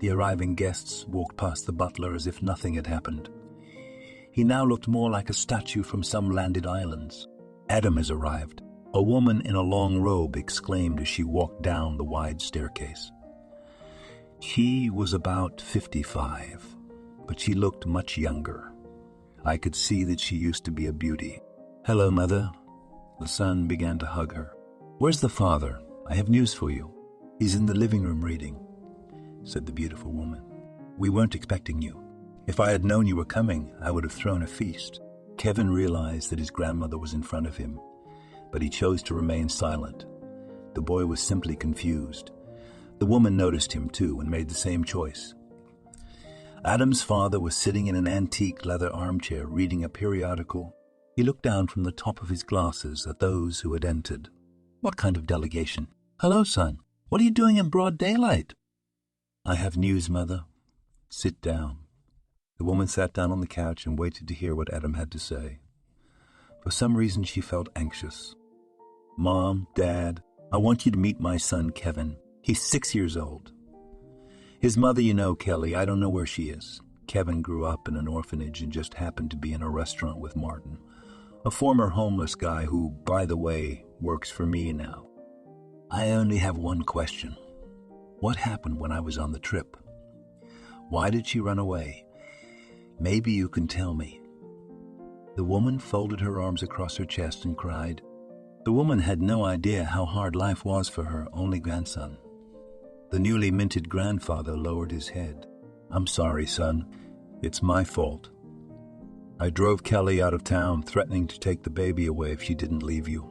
The arriving guests walked past the butler as if nothing had happened. He now looked more like a statue from some landed islands. "Adam has arrived," a woman in a long robe exclaimed as she walked down the wide staircase. She was about 55, but she looked much younger. I could see that she used to be a beauty. "Hello, Mother." The son began to hug her. "Where's the father? I have news for you." "He's in the living room reading," said the beautiful woman. "We weren't expecting you. If I had known you were coming, I would have thrown a feast." Kevin realized that his grandmother was in front of him, but he chose to remain silent. The boy was simply confused. The woman noticed him too and made the same choice. Adam's father was sitting in an antique leather armchair reading a periodical. He looked down from the top of his glasses at those who had entered. "What kind of delegation?" "Hello, son. What are you doing in broad daylight?" "I have news, Mother. Sit down." The woman sat down on the couch and waited to hear what Adam had to say. For some reason, she felt anxious. "Mom, Dad, I want you to meet my son, Kevin. He's 6 years old. His mother, you know, Kelly, I don't know where she is. Kevin grew up in an orphanage and just happened to be in a restaurant with Martin, a former homeless guy who, by the way, works for me now. I only have one question. What happened when I was on the trip? Why did she run away? Maybe you can tell me." The woman folded her arms across her chest and cried. The woman had no idea how hard life was for her only grandson. The newly minted grandfather lowered his head. "I'm sorry, son. It's my fault. I drove Kelly out of town, threatening to take the baby away if she didn't leave you.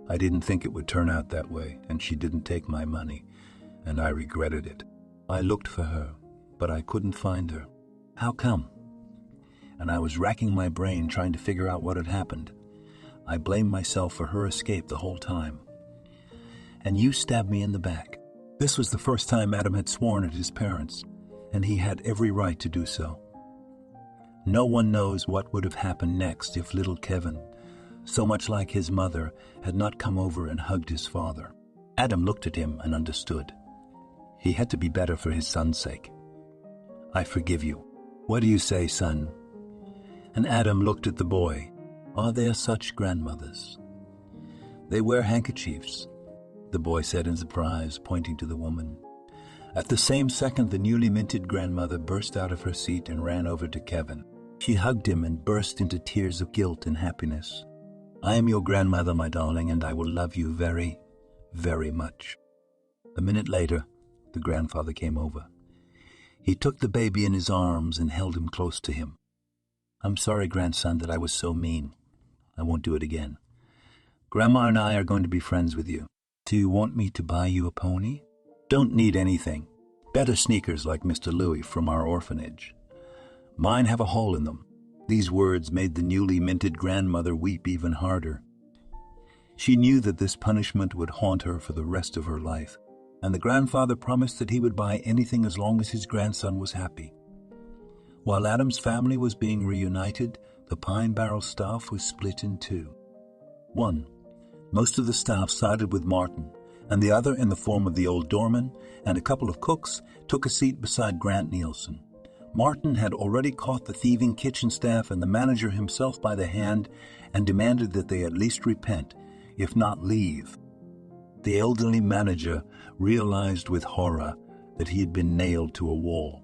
I didn't think it would turn out that way, and she didn't take my money, and I regretted it. I looked for her, but I couldn't find her. How come? And I was racking my brain trying to figure out what had happened. I blamed myself for her escape the whole time. And you stabbed me in the back." This was the first time Adam had sworn at his parents, and he had every right to do so. No one knows what would have happened next if little Kevin, so much like his mother, had not come over and hugged his father. Adam looked at him and understood. He had to be better for his son's sake. "I forgive you. What do you say, son?" And Adam looked at the boy. "Are there such grandmothers?" "They wear handkerchiefs," the boy said in surprise, pointing to the woman. At the same second, the newly minted grandmother burst out of her seat and ran over to Kevin. She hugged him and burst into tears of guilt and happiness. "I am your grandmother, my darling, and I will love you very, very much." A minute later, the grandfather came over. He took the baby in his arms and held him close to him. "I'm sorry, grandson, that I was so mean. I won't do it again. Grandma and I are going to be friends with you. Do you want me to buy you a pony?" "Don't need anything. Better sneakers like Mr. Louis from our orphanage. Mine have a hole in them." These words made the newly minted grandmother weep even harder. She knew that this punishment would haunt her for the rest of her life, and the grandfather promised that he would buy anything as long as his grandson was happy. While Adam's family was being reunited, the Pine Barrel staff was split in two. One, most of the staff sided with Martin, and the other, in the form of the old doorman and a couple of cooks, took a seat beside Grant Nielsen. Martin had already caught the thieving kitchen staff and the manager himself by the hand and demanded that they at least repent, if not leave. The elderly manager realized with horror that he had been nailed to a wall,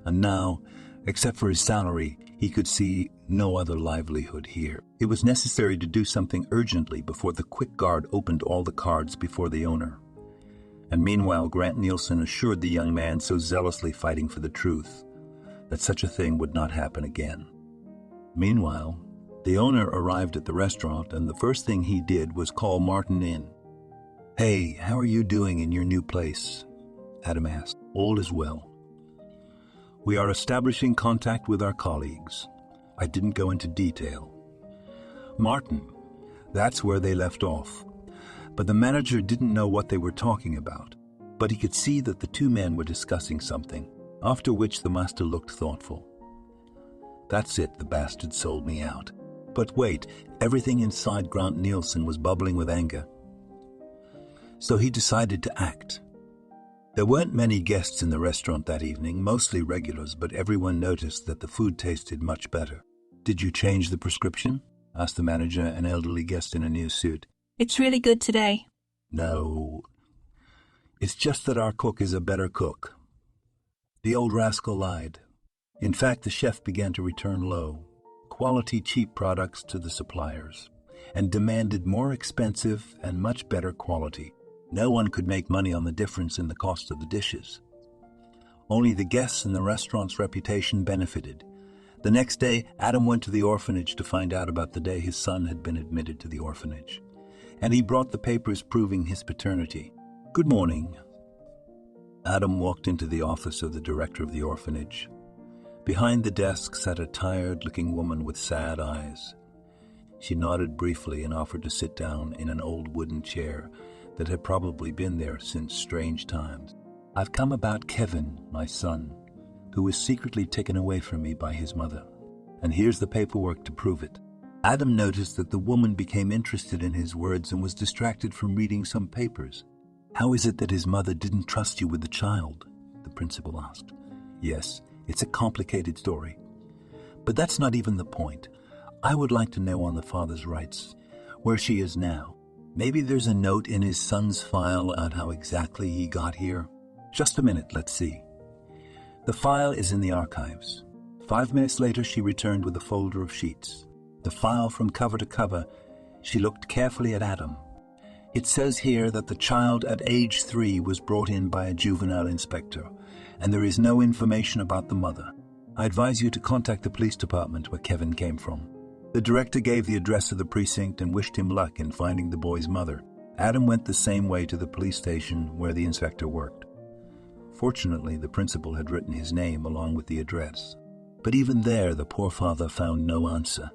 and now, except for his salary, he could see no other livelihood here. It was necessary to do something urgently before the quick guard opened all the cards before the owner. And meanwhile, Grant Nielsen assured the young man, so zealously fighting for the truth, that such a thing would not happen again. Meanwhile, the owner arrived at the restaurant, and the first thing he did was call Martin in. "Hey, how are you doing in your new place?" Adam asked. "All is well. We are establishing contact with our colleagues." I didn't go into detail. Martin, that's where they left off. But the manager didn't know what they were talking about. But he could see that the two men were discussing something, after which the master looked thoughtful. "That's it, the bastard sold me out." But wait, everything inside Grant Nielsen was bubbling with anger. So he decided to act. There weren't many guests in the restaurant that evening, mostly regulars, but everyone noticed that the food tasted much better. "Did you change the prescription?" asked the manager, an elderly guest in a new suit. "It's really good today." "No. It's just that our cook is a better cook." The old rascal lied. In fact, the chef began to return low, quality cheap products to the suppliers, and demanded more expensive and much better quality. No one could make money on the difference in the cost of the dishes. Only the guests and the restaurant's reputation benefited. The next day, Adam went to the orphanage to find out about the day his son had been admitted to the orphanage, and he brought the papers proving his paternity. "Good morning." Adam walked into the office of the director of the orphanage. Behind the desk sat a tired-looking woman with sad eyes. She nodded briefly and offered to sit down in an old wooden chair that had probably been there since strange times. "I've come about Kevin, my son, who was secretly taken away from me by his mother. And here's the paperwork to prove it." Adam noticed that the woman became interested in his words and was distracted from reading some papers. "How is it that his mother didn't trust you with the child?" the principal asked. "Yes, it's a complicated story. But that's not even the point. I would like to know on the father's rights, where she is now. Maybe there's a note in his son's file on how exactly he got here. Just a minute, let's see." The file is in the archives. 5 minutes later, she returned with a folder of sheets. The file from cover to cover, she looked carefully at Adam. "It says here that the child at age 3 was brought in by a juvenile inspector, and there is no information about the mother. I advise you to contact the police department where Kevin came from." The director gave the address of the precinct and wished him luck in finding the boy's mother. Adam went the same way to the police station where the inspector worked. Fortunately, the principal had written his name along with the address. But even there, the poor father found no answer.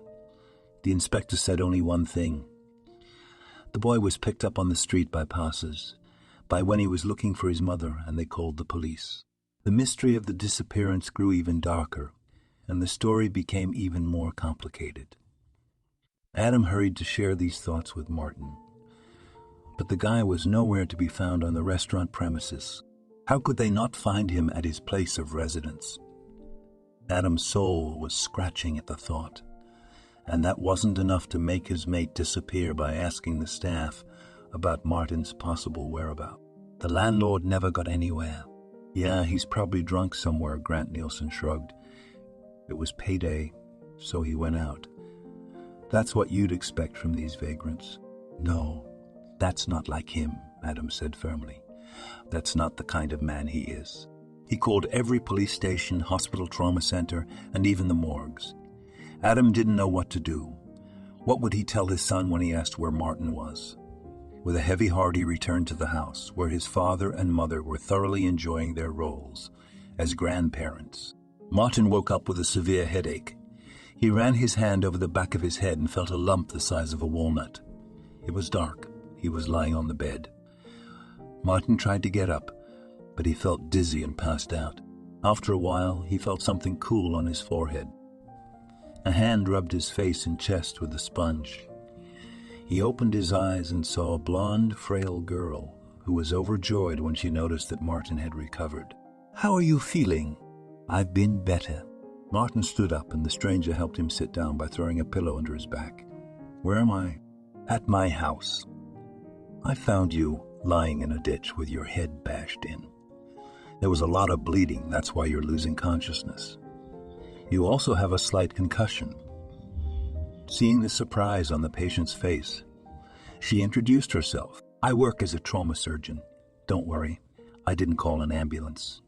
The inspector said only one thing. The boy was picked up on the street by passers, by when he was looking for his mother, and they called the police. The mystery of the disappearance grew even darker, and the story became even more complicated. Adam hurried to share these thoughts with Martin. But the guy was nowhere to be found on the restaurant premises. How could they not find him at his place of residence? Adam's soul was scratching at the thought, and that wasn't enough to make his mate disappear by asking the staff about Martin's possible whereabouts. The landlord never got anywhere. "Yeah, he's probably drunk somewhere," Grant Nielsen shrugged. "It was payday, so he went out. That's what you'd expect from these vagrants." "No, that's not like him," Adam said firmly. "That's not the kind of man he is." He called every police station, hospital trauma center, and even the morgues. Adam didn't know what to do. What would he tell his son when he asked where Martin was? With a heavy heart, he returned to the house, where his father and mother were thoroughly enjoying their roles as grandparents. Martin woke up with a severe headache. He ran his hand over the back of his head and felt a lump the size of a walnut. It was dark. He was lying on the bed. Martin tried to get up, but he felt dizzy and passed out. After a while, he felt something cool on his forehead. A hand rubbed his face and chest with a sponge. He opened his eyes and saw a blonde, frail girl who was overjoyed when she noticed that Martin had recovered. "How are you feeling?" "I've been better." Martin stood up, and the stranger helped him sit down by throwing a pillow under his back. "Where am I?" "At my house. I found you lying in a ditch with your head bashed in. There was a lot of bleeding, that's why you're losing consciousness. You also have a slight concussion." Seeing the surprise on the patient's face, she introduced herself. "I work as a trauma surgeon. Don't worry, I didn't call an ambulance.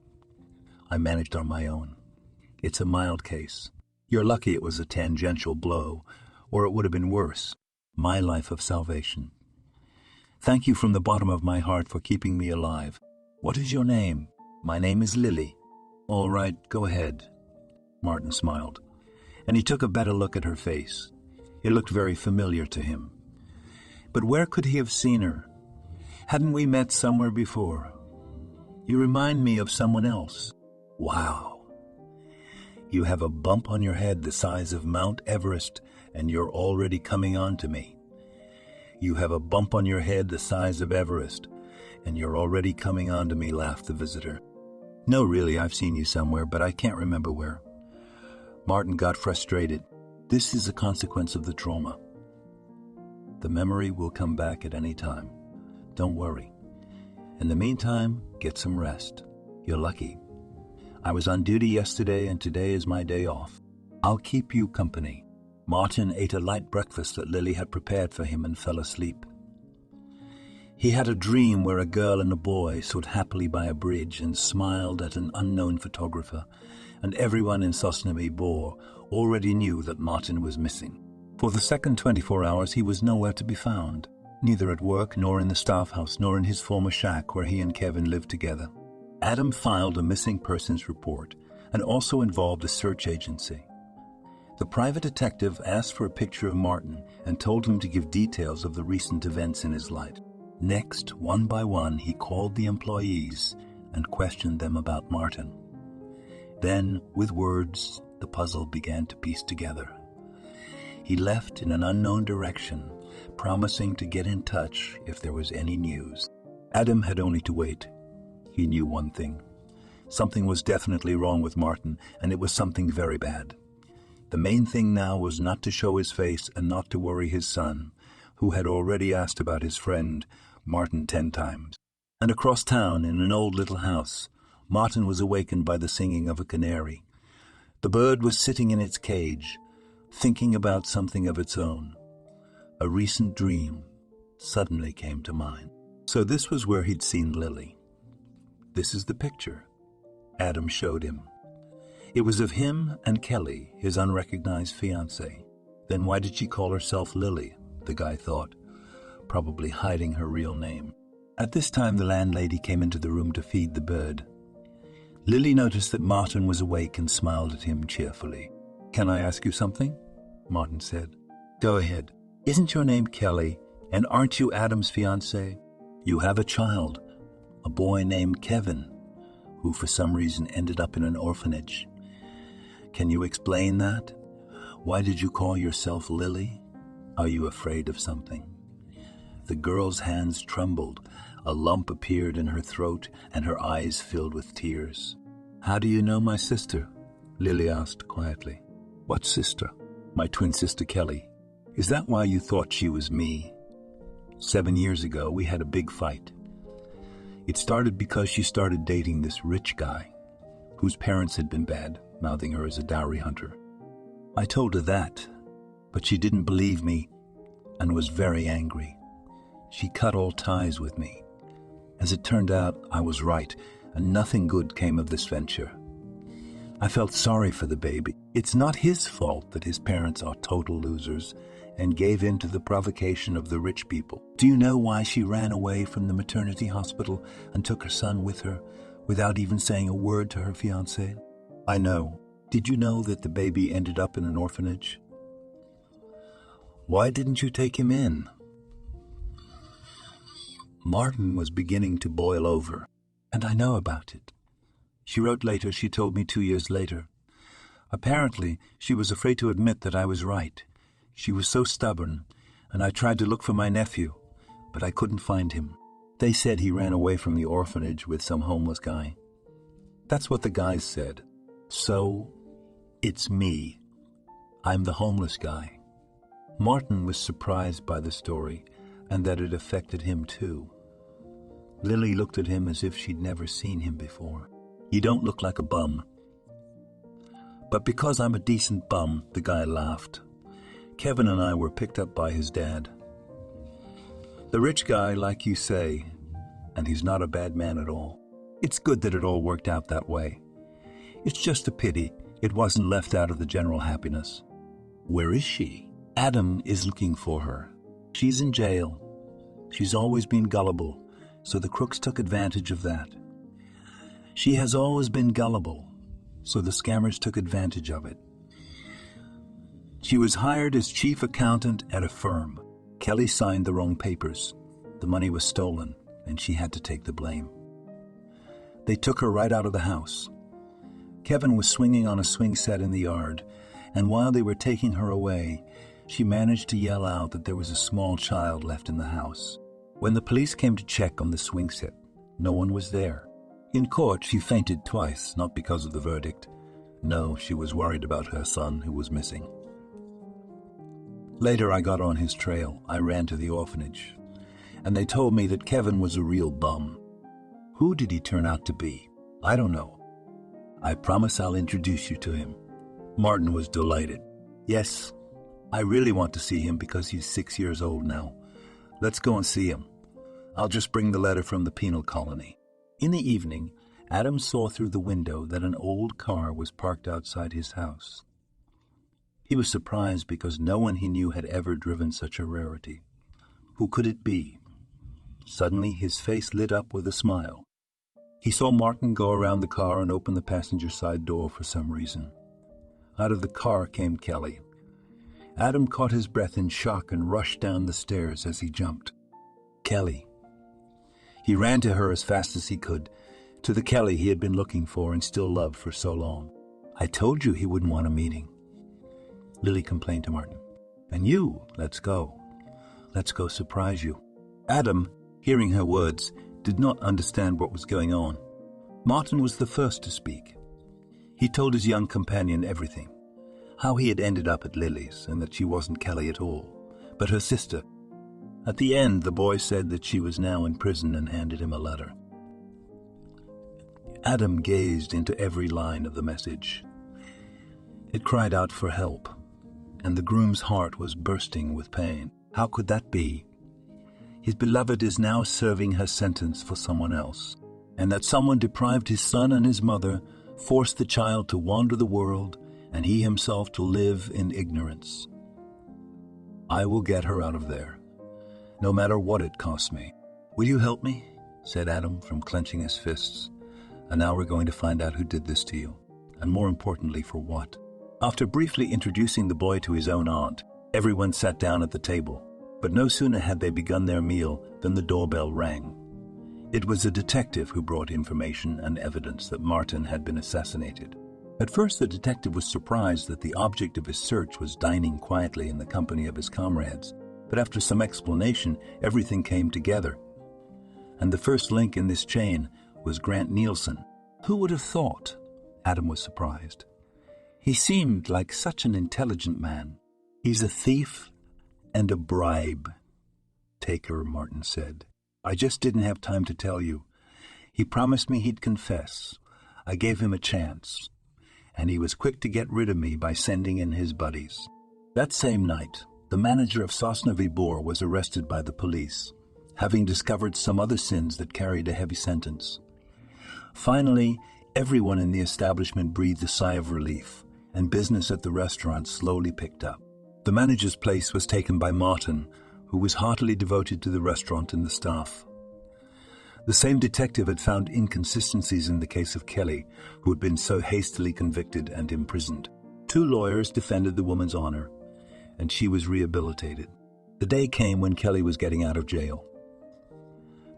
I managed on my own. It's a mild case. You're lucky it was a tangential blow, or it would have been worse. My life of salvation. Thank you from the bottom of my heart for keeping me alive. What is your name? My name is Lily. All right, go ahead. Martin smiled, and he took a better look at her face. It looked very familiar to him. But where could he have seen her? Hadn't we met somewhere before? You remind me of someone else. Wow. You have a bump on your head the size of Mount Everest, and you're already coming on to me. You have a bump on your head the size of Everest, and you're already coming on to me, laughed the visitor. No, really, I've seen you somewhere, but I can't remember where. Martin got frustrated. This is a consequence of the trauma. The memory will come back at any time. Don't worry. In the meantime, get some rest. You're lucky. I was on duty yesterday, and today is my day off. I'll keep you company. Martin ate a light breakfast that Lily had prepared for him and fell asleep. He had a dream where a girl and a boy stood happily by a bridge and smiled at an unknown photographer, and everyone in Sosnomy Bor already knew that Martin was missing. For the second 24 hours he was nowhere to be found, neither at work nor in the staff house nor in his former shack where he and Kevin lived together. Adam filed a missing persons report and also involved a search agency. The private detective asked for a picture of Martin and told him to give details of the recent events in his life. Next, one by one, he called the employees and questioned them about Martin. Then, with words, the puzzle began to piece together. He left in an unknown direction, promising to get in touch if there was any news. Adam had only to wait. He knew one thing. Something was definitely wrong with Martin, and it was something very bad. The main thing now was not to show his face and not to worry his son, who had already asked about his friend, Martin 10 times. And across town, in an old little house, Martin was awakened by the singing of a canary. The bird was sitting in its cage, thinking about something of its own. A recent dream suddenly came to mind. So this was where he'd seen Lily. This is the picture Adam showed him. It was of him and Kelly, his unrecognized fiancée. Then why did she call herself Lily, the guy thought, probably hiding her real name. At this time the landlady came into the room to feed the bird. Lily noticed that Martin was awake and smiled at him cheerfully. Can I ask you something? Martin said. Go ahead. Isn't your name Kelly, and aren't you Adam's fiancée? You have a child, a boy named Kevin, who for some reason ended up in an orphanage. Can you explain that? Why did you call yourself Lily? Are you afraid of something? The girl's hands trembled. A lump appeared in her throat, and her eyes filled with tears. How do you know my sister? Lily asked quietly. What sister? My twin sister Kelly. Is that why you thought she was me? 7 years ago, we had a big fight. It started because she started dating this rich guy, whose parents had been bad, mouthing her as a dowry hunter. I told her that, but she didn't believe me and was very angry. She cut all ties with me. As it turned out, I was right, and nothing good came of this venture. I felt sorry for the baby. It's not his fault that his parents are total losers and gave in to the provocation of the rich people. Do you know why she ran away from the maternity hospital and took her son with her without even saying a word to her fiancé? I know. Did you know that the baby ended up in an orphanage? Why didn't you take him in? Martin was beginning to boil over, and I know about it. She wrote later, she told me 2 years later. Apparently, she was afraid to admit that I was right. She was so stubborn, and I tried to look for my nephew, but I couldn't find him. They said he ran away from the orphanage with some homeless guy. That's what the guys said. So, it's me. I'm the homeless guy. Martin was surprised by the story, and that it affected him too. Lily looked at him as if she'd never seen him before. You don't look like a bum. But because I'm a decent bum, the guy laughed. Kevin and I were picked up by his dad. The rich guy, like you say, and he's not a bad man at all. It's good that it all worked out that way. It's just a pity It wasn't left out of the general happiness. Where is she? Adam is looking for her. She's in jail. She's always been gullible, so the crooks took advantage of that. She has always been gullible, so the scammers took advantage of it. She was hired as chief accountant at a firm. Kelly signed the wrong papers. The money was stolen, and she had to take the blame. They took her right out of the house. Kevin was swinging on a swing set in the yard, and while they were taking her away, she managed to yell out that there was a small child left in the house. When the police came to check on the swing set, no one was there. In court, she fainted twice, not because of the verdict. No, she was worried about her son, who was missing. Later, I got on his trail. I ran to the orphanage, and they told me that Kevin was a real bum. Who did he turn out to be? I don't know. I promise I'll introduce you to him. Martin was delighted. Yes, I really want to see him because he's 6 years old now. Let's go and see him. I'll just bring the letter from the penal colony. In the evening, Adam saw through the window that an old car was parked outside his house. He was surprised because no one he knew had ever driven such a rarity. Who could it be? Suddenly, his face lit up with a smile. He saw Martin go around the car and open the passenger side door for some reason. Out of the car came Kelly. Adam caught his breath in shock and rushed down the stairs as he jumped. Kelly. He ran to her as fast as he could, to the Kelly he had been looking for and still loved for so long. I told you he wouldn't want a meeting. Lily complained to Martin. And you, let's go. Let's go surprise you. Adam, hearing her words, did not understand what was going on. Martin was the first to speak. He told his young companion everything. How he had ended up at Lily's and that she wasn't Kelly at all, but her sister. At the end, the boy said that she was now in prison and handed him a letter. Adam gazed into every line of the message. It cried out for help, and the groom's heart was bursting with pain. How could that be? His beloved is now serving her sentence for someone else, and that someone deprived his son and his mother, forced the child to wander the world, and he himself to live in ignorance. I will get her out of there, no matter what it costs me. Will you help me? Said Adam from clenching his fists. And now we're going to find out who did this to you, and more importantly, for what. After briefly introducing the boy to his own aunt, everyone sat down at the table. But no sooner had they begun their meal than the doorbell rang. It was a detective who brought information and evidence that Martin had been assassinated. At first, the detective was surprised that the object of his search was dining quietly in the company of his comrades. But after some explanation, everything came together. And the first link in this chain was Grant Nielsen. Who would have thought? Adam was surprised. He seemed like such an intelligent man. He's a thief and a bribe taker, Martin said. I just didn't have time to tell you. He promised me he'd confess. I gave him a chance, and he was quick to get rid of me by sending in his buddies. That same night, the manager of Sosnovy Bor was arrested by the police, having discovered some other sins that carried a heavy sentence. Finally, everyone in the establishment breathed a sigh of relief, and business at the restaurant slowly picked up. The manager's place was taken by Martin, who was heartily devoted to the restaurant and the staff. The same detective had found inconsistencies in the case of Kelly, who had been so hastily convicted and imprisoned. 2 lawyers defended the woman's honor, and she was rehabilitated. The day came when Kelly was getting out of jail.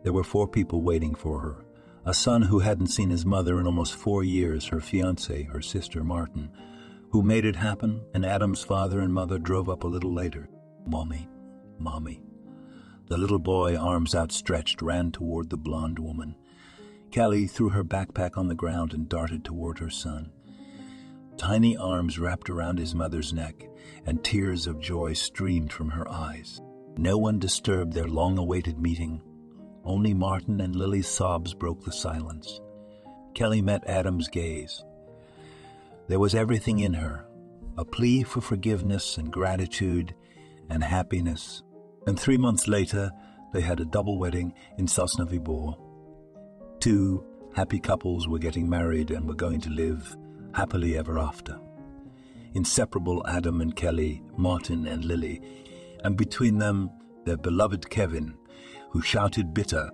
There were 4 people waiting for her. A son who hadn't seen his mother in almost 4 years, her fiancé, her sister Martin, who made it happen, and Adam's father and mother drove up a little later. Mommy, Mommy. The little boy, arms outstretched, ran toward the blonde woman. Kelly threw her backpack on the ground and darted toward her son. Tiny arms wrapped around his mother's neck, and tears of joy streamed from her eyes. No one disturbed their long-awaited meeting. Only Martin and Lily's sobs broke the silence. Kelly met Adam's gaze. There was everything in her, a plea for forgiveness and gratitude and happiness. And 3 months later, they had a double wedding in Sosnovy Bor. 2 happy couples were getting married and were going to live happily ever after. Inseparable Adam and Kelly, Martin and Lily, and between them their beloved Kevin, who shouted bitter